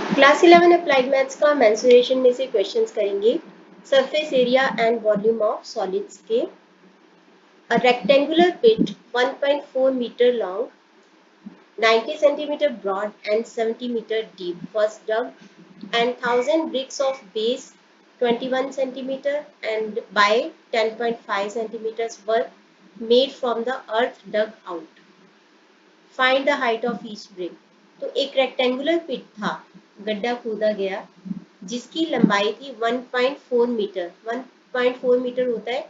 Class 11 applied maths का mensuration में से क्वेश्चंस करेंगे। Surface area and volume of solids के। A rectangular pit 1.4 metre long, 90 centimeter broad and 70 meter deep was dug, and 1000 bricks of base 21 centimeter and by 10.5 centimeters were made from the earth dug out. Find the height of each brick. तो एक rectangular पिट था, गड्ढा खोदा गया जिसकी लंबाई थी 1.4 metre. 1.4 metre होता है,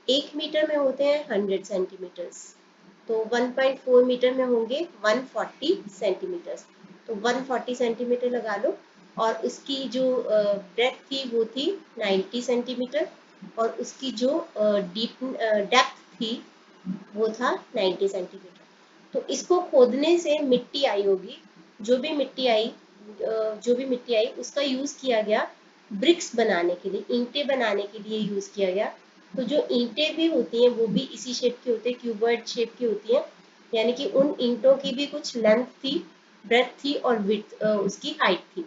1 मीटर में होते हैं 100 सेंटीमीटर्स, तो 1.4 मीटर में होंगे 140 सेंटीमीटर्स। तो 140 सेंटीमीटर लगा लो। और उसकी जो ब्रेथ थी वो थी 90 सेंटीमीटर, और उसकी जो डेप्थ थी वो था 90 सेंटीमीटर। तो इसको खोदने से मिट्टी आई होगी, जो भी मिट्टी आई उसका यूज किया गया ब्रिक्स बनाने के लिए, ईंटें बनाने के लिए यूज किया गया। तो जो ईंटें भी होती हैं वो भी इसी शेप की होती है, क्यूबॉइड शेप की होती हैं, यानी कि उन ईंटों की भी कुछ लेंथ थी, ब्रेथ थी और विड्थ उसकी हाइट थी।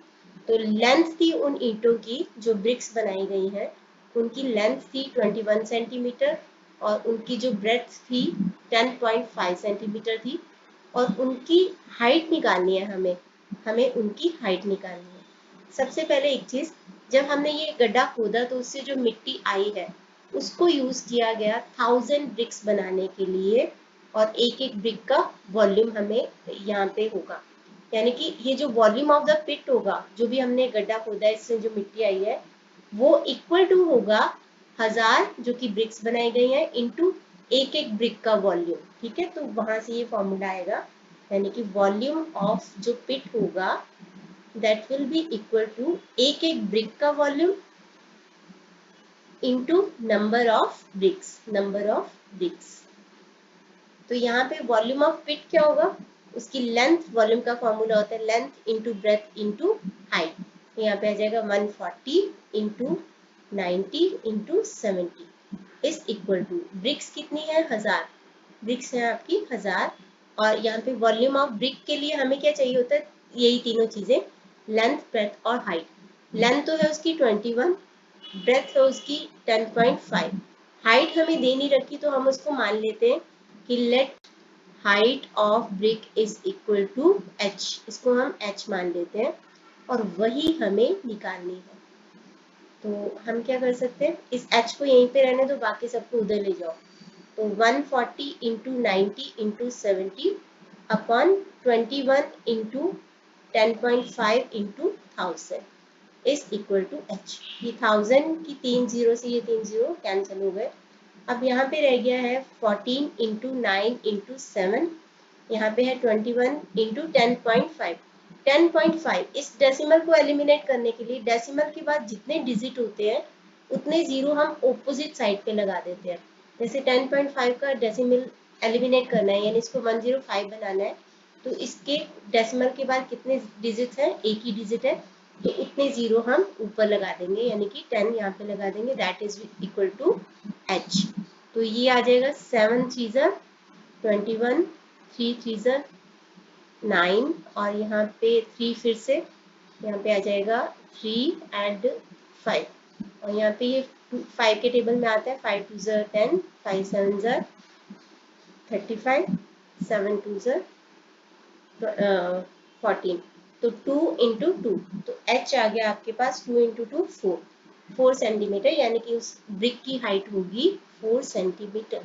तो लेंथ थी उन ईंटों की जो ब्रिक्स बनाई गई हैं, उनकी लेंथ थी 21 सेंटीमीटर और उनकी जो ब्रेथ थी 10.5 सेंटीमीटर थी, और उनकी हाइट निकालनी है हमें हमें उनकी हाइट निकालनी है। सबसे पहले एक चीज, जब हमने ये गड्ढा खोदा तो उससे जो मिट्टी आई है उसको यूज किया गया 1000 ब्रिक्स बनाने के लिए, और एक एक ब्रिक का वॉल्यूम हमें यहाँ पे होगा, यानी कि ये जो वॉल्यूम ऑफ द पिट होगा, जो भी हमने गड्ढा खोदा है इससे जो मिट्टी आई है वो इक्वल टू होगा 1000 जो कि ब्रिक्स बनाई गई हैं इनटू एक एक ब्रिक का वॉल्यूम। ठीक है, तो वहां से ये फॉर्मूला आएगा, यानी कि वॉल्यूम ऑफ जो पिट होगा that will be equal to एक एक ब्रिक का volume into number of bricks. तो यहाँ पे वॉल्यूम ऑफ पिट क्या होगा, उसकी लेंथ, वॉल्यूम का फॉर्मूला होता है length into breadth into height. तो यहाँ पे आ जाएगा 140 into 90 into 70 is equal to, bricks कितनी है 1000, ब्रिक्स है आपकी 1000। और यहाँ पे वॉल्यूम ऑफ ब्रिक के लिए हमें क्या चाहिए होता है, यही तीनों चीजें, लेंथ, ब्रेथ और हाइट। लेंथ तो है उसकी 21, ब्रेथ है उसकी 10.5, हाइट हमें दे नहीं रखी तो हम उसको मान लेते हैं कि let height of brick is equal to h, इसको हम h मान लेते हैं और वही हमें निकालनी है। तो हम क्या कर सकते हैं, इस h को यहीं पे रहने दो, बाकी सबको उधर ले जाओ। तो 140 into 90 into 70 upon 21 into 10.5 into 1000 is equal to h। ये 1000 की 3 जीरो से ये 3 जीरो कैंसिल हो गए। अब यहाँ पे रह गया है 14 इंटू 9 इंटू 7, यहाँ पे है 21 इंटू 10.5। 10.5 इस डेसिमल को एलिमिनेट करने के लिए डेसिमल के बाद जितने डिजिट होते हैं उतने जीरो हम ऑपोजिट साइड पे लगा देते हैं। जैसे 10.5 का डेसिमल एलिमिनेट करना है, यानी इसको 105 बनाना है, तो इसके डेसिमल के बाद कितने डिजिट हैं, एक ही डिजिट है, तो उतने जीरो हम ऊपर लगा देंगे, यानी कि 10 यहाँ पे लगा देंगे, that is equal to h। तो ये आ जाएगा 7 थ्रीज़र 21, 3 थ्रीज़र 9, और यहाँ पे 3 फिर से, यहाँ पे आ जाएगा 3 एंड 5, और यहाँ पे ये 5 के टेबल में आता है, 5 2 ज़र 10, 5 7 ज़र 35, 7 2 ज़र 14, तो 2 इंटू 2, तो h आ गया आपके पास 2 इंटू 2 4 सेंटीमीटर, यानी कि उस ब्रिक की हाइट होगी 4 सेंटीमीटर।